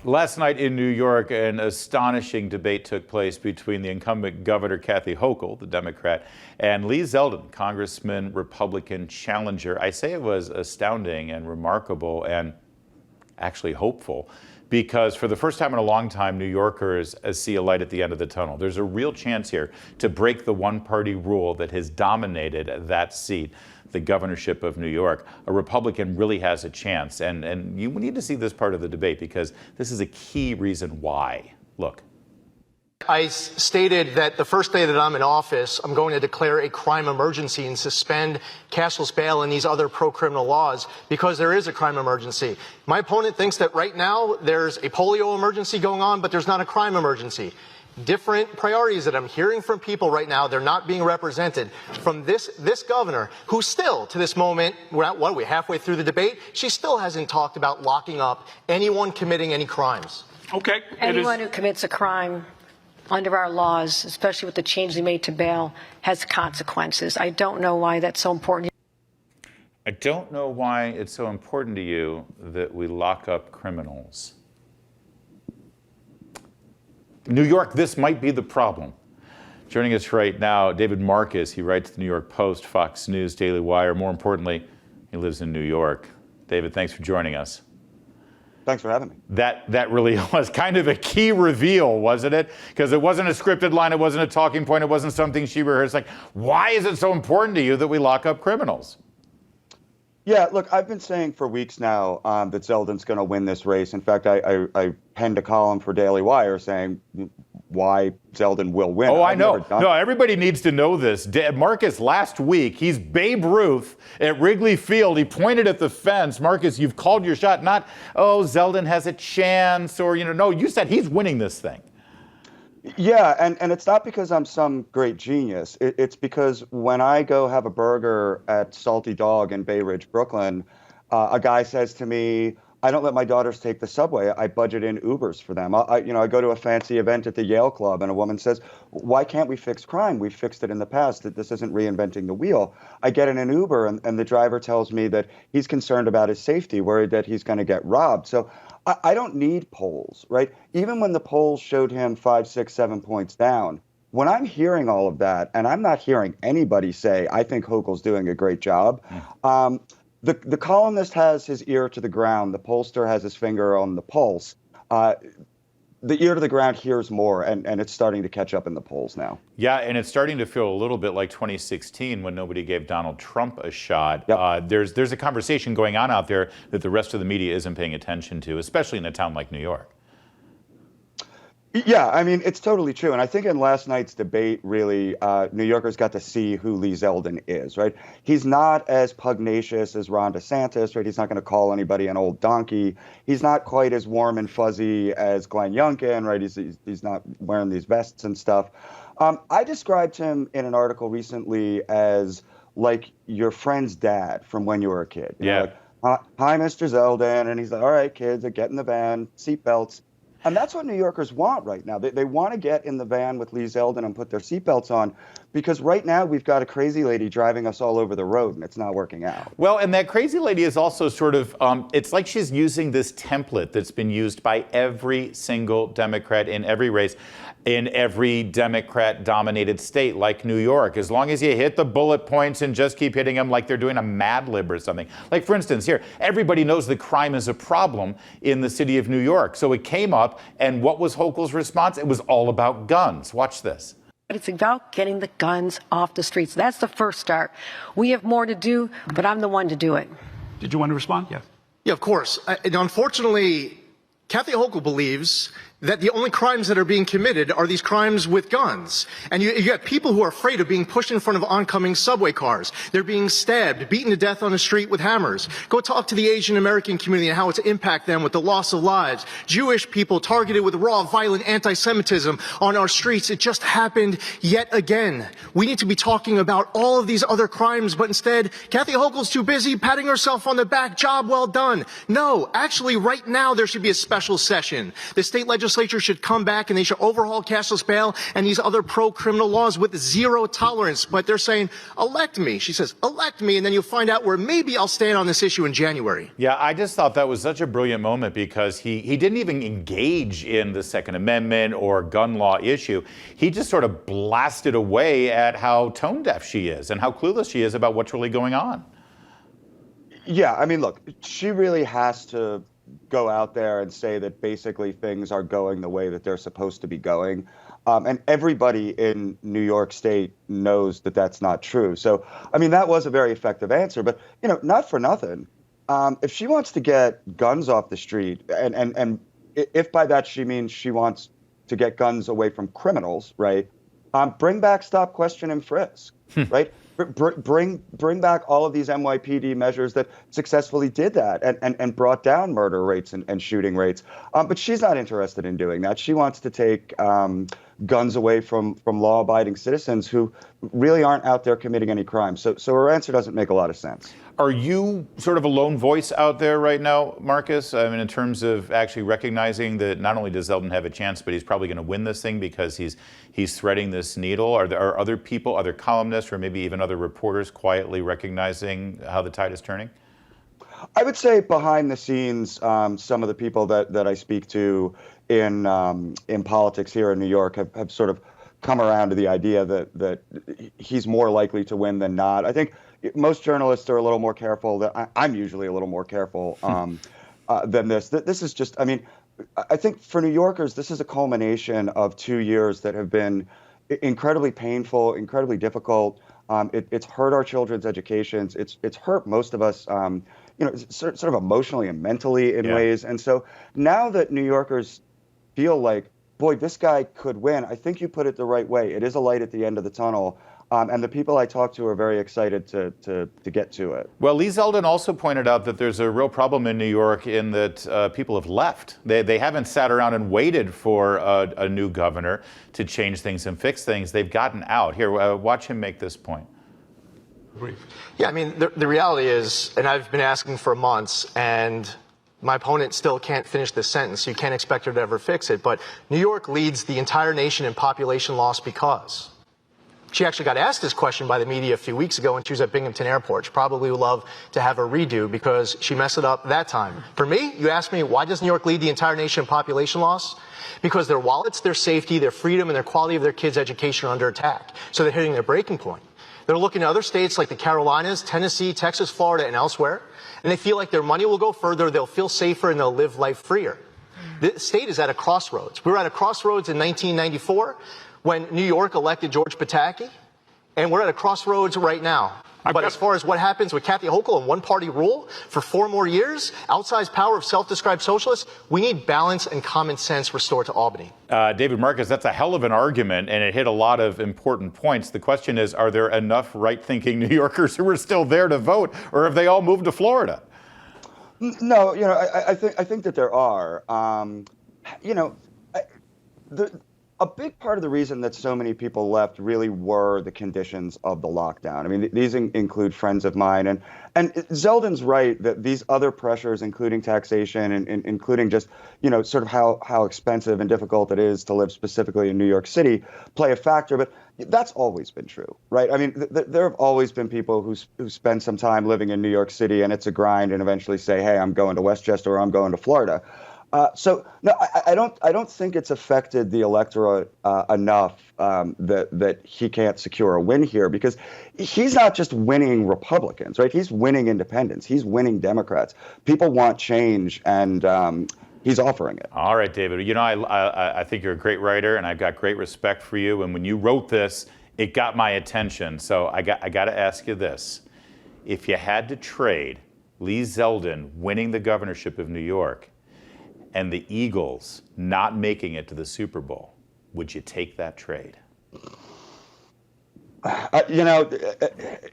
Last night in New York, an astonishing debate took place between the incumbent Governor Kathy Hochul, the Democrat, and Lee Zeldin, Congressman, Republican challenger. I say it was astounding and remarkable and actually hopeful, because for the first time in a long time, New Yorkers see a light at the end of the tunnel. There's a real chance here to break the one-party rule that has dominated that seat, the governorship of New York. A Republican really has a chance, and you need to see this part of the debate because this is a key reason why. Look. I stated that the first day that I'm in office, I'm going to declare a crime emergency and suspend cashless bail and these other pro-criminal laws because there is a crime emergency. My opponent thinks that right now there's a polio emergency going on, but there's not a crime emergency. Different priorities that I'm hearing from people right now, they're not being represented from this governor, who still, to this moment, we're halfway through the debate, she still hasn't talked about locking up anyone committing any crimes. Okay. Anyone who commits a crime under our laws, especially with the change they made to bail, has consequences. I don't know why that's so important. I don't know why it's so important to you that we lock up criminals. New York, this might be the problem. Joining us right now, David Marcus. He writes the New York Post, Fox News, Daily Wire. More importantly, he lives in New York. David, thanks for joining us. Thanks for having me. That really was kind of a key reveal, wasn't it? Because it wasn't a scripted line, it wasn't a talking point, it wasn't something she rehearsed. Like, why is it so important to you that we lock up criminals? Yeah, look, I've been saying for weeks now that Zeldin's going to win this race. In fact, I penned a column for Daily Wire saying why Zeldin will win. Oh, I know. No, everybody needs to know this. Marcus, last week, he's Babe Ruth at Wrigley Field. He pointed at the fence. Marcus, you've called your shot. Not, oh, Zeldin has a chance or, no, you said he's winning this thing. Yeah, and it's not because I'm some great genius. It's because when I go have a burger at Salty Dog in Bay Ridge, Brooklyn, a guy says to me, I don't let my daughters take the subway. I budget in Ubers for them. I go to a fancy event at the Yale Club, and a woman says, why can't we fix crime? We've fixed it in the past. That this isn't reinventing the wheel. I get in an Uber, and the driver tells me that he's concerned about his safety, worried that he's going to get robbed. So I don't need polls, right? Even when the polls showed him 5, 6, 7 points down, when I'm hearing all of that, and I'm not hearing anybody say, I think Hochul's doing a great job, the columnist has his ear to the ground. The pollster has his finger on the pulse. The ear to the ground hears more, and it's starting to catch up in the polls now. Yeah, and it's starting to feel a little bit like 2016 when nobody gave Donald Trump a shot. Yep. There's a conversation going on out there that the rest of the media isn't paying attention to, especially in a town like New York. Yeah, I mean, it's totally true. And I think in last night's debate, really, New Yorkers got to see who Lee Zeldin is, right? He's not as pugnacious as Ron DeSantis, right? He's not going to call anybody an old donkey. He's not quite as warm and fuzzy as Glenn Youngkin, right? He's not wearing these vests and stuff. I described him in an article recently as like your friend's dad from when you were a kid. You know, like, hi, Mr. Zeldin. And he's like, all right, kids, get in the van, seatbelts. And that's what New Yorkers want right now. They want to get in the van with Lee Zeldin and put their seatbelts on, because right now we've got a crazy lady driving us all over the road, and it's not working out. Well, and that crazy lady is also sort of, it's like she's using this template that's been used by every single Democrat in every race, in every Democrat-dominated state like New York. As long as you hit the bullet points and just keep hitting them like they're doing a Mad Lib or something. Like, for instance, here, everybody knows that crime is a problem in the city of New York. So it came up, and what was Hochul's response? It was all about guns. Watch this. But it's about getting the guns off the streets. That's the first start. We have more to do, but I'm the one to do it. Did you want to respond? Yes. Yeah, of course. Unfortunately, Kathy Hochul believes that the only crimes that are being committed are these crimes with guns. And you have people who are afraid of being pushed in front of oncoming subway cars. They're being stabbed, beaten to death on the street with hammers. Go talk to the Asian American community and how it's impacted them with the loss of lives. Jewish people targeted with raw, violent anti-Semitism on our streets. It just happened yet again. We need to be talking about all of these other crimes, but instead, Kathy Hochul's too busy patting herself on the back. Job well done. No, actually, right now, there should be a special session. The state legislature legislature should come back and they should overhaul cashless bail and these other pro-criminal laws with zero tolerance. But they're saying, elect me. She says, elect me, and then you'll find out where maybe I'll stand on this issue in January. Yeah, I just thought that was such a brilliant moment because he didn't even engage in the Second Amendment or gun law issue. He just sort of blasted away at how tone deaf she is and how clueless she is about what's really going on. Yeah, I mean, look, she really has to go out there and say that basically things are going the way that they're supposed to be going. And everybody in New York State knows that that's not true. So, I mean, that was a very effective answer. But, you know, not for nothing. If she wants to get guns off the street, and if by that she means she wants to get guns away from criminals, right? Bring back stop, question, and frisk, right? Bring back all of these NYPD measures that successfully did that and brought down murder rates and shooting rates. But she's not interested in doing that. She wants to take guns away from law-abiding citizens who really aren't out there committing any crime. So her answer doesn't make a lot of sense. Are you sort of a lone voice out there right now, Marcus? I mean, in terms of actually recognizing that not only does Zeldin have a chance, but he's probably going to win this thing because he's threading this needle? Are there other people, other columnists, or maybe even other reporters quietly recognizing how the tide is turning? I would say behind the scenes, some of the people that I speak to in politics here in New York have sort of come around to the idea that he's more likely to win than not. I think most journalists are a little more careful. I'm usually a little more careful than this. This is just, I mean, I think for New Yorkers, this is a culmination of 2 years that have been incredibly painful, incredibly difficult. It's hurt our children's educations. It's hurt most of us, you know, sort of emotionally and mentally in ways. And so now that New Yorkers feel like, boy, this guy could win, I think you put it the right way. It is a light at the end of the tunnel. And the people I talk to are very excited to get to it. Well, Lee Zeldin also pointed out that there's a real problem in New York in that people have left. They haven't sat around and waited for a new governor to change things and fix things. They've gotten out. Here, watch him make this point. Yeah, I mean, the reality is, and I've been asking for months, and my opponent still can't finish this sentence. So you can't expect her to ever fix it. But New York leads the entire nation in population loss because. She actually got asked this question by the media a few weeks ago when she was at Binghamton Airport. She probably would love to have a redo because she messed it up that time. For me, you ask me, why does New York lead the entire nation in population loss? Because their wallets, their safety, their freedom, and their quality of their kids' education are under attack. So they're hitting their breaking point. They're looking at other states like the Carolinas, Tennessee, Texas, Florida, and elsewhere, and they feel like their money will go further, they'll feel safer, and they'll live life freer. The state is at a crossroads. We were at a crossroads in 1994 when New York elected George Pataki, and we're at a crossroads right now. But as far as what happens with Kathy Hochul and one-party rule for 4 more years, outsized power of self-described socialists, we need balance and common sense restored to Albany. David Marcus, that's a hell of an argument, and it hit a lot of important points. The question is, are there enough right-thinking New Yorkers who are still there to vote, or have they all moved to Florida? No, you know, I think that there are. You know, a big part of the reason that so many people left really were the conditions of the lockdown. I mean, these include friends of mine. And Zeldin's right that these other pressures, including taxation and including just, you know, sort of how expensive and difficult it is to live specifically in New York City, play a factor. But that's always been true, right? I mean, there have always been people who spend some time living in New York City and it's a grind and eventually say, hey, I'm going to Westchester or I'm going to Florida. So no, I don't think it's affected the electorate enough that he can't secure a win here, because he's not just winning Republicans, right? He's winning independents. He's winning Democrats. People want change, and he's offering it. All right, David. You know, I think you're a great writer, and I've got great respect for you. And when you wrote this, it got my attention. So I got to ask you this: if you had to trade Lee Zeldin winning the governorship of New York and the Eagles not making it to the Super Bowl, would you take that trade? You know,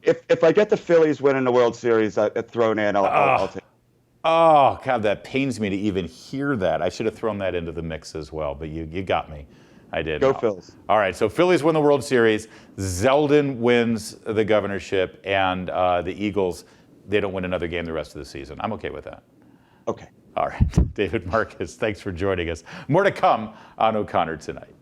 if I get the Phillies winning the World Series thrown in, I'll take it. Oh, God, that pains me to even hear that. I should have thrown that into the mix as well, but you got me. I did. Go Phils. All right, so Phillies win the World Series, Zeldin wins the governorship, and the Eagles, they don't win another game the rest of the season. I'm okay with that. Okay. All right. David Marcus, thanks for joining us. More to come on O'Connor tonight.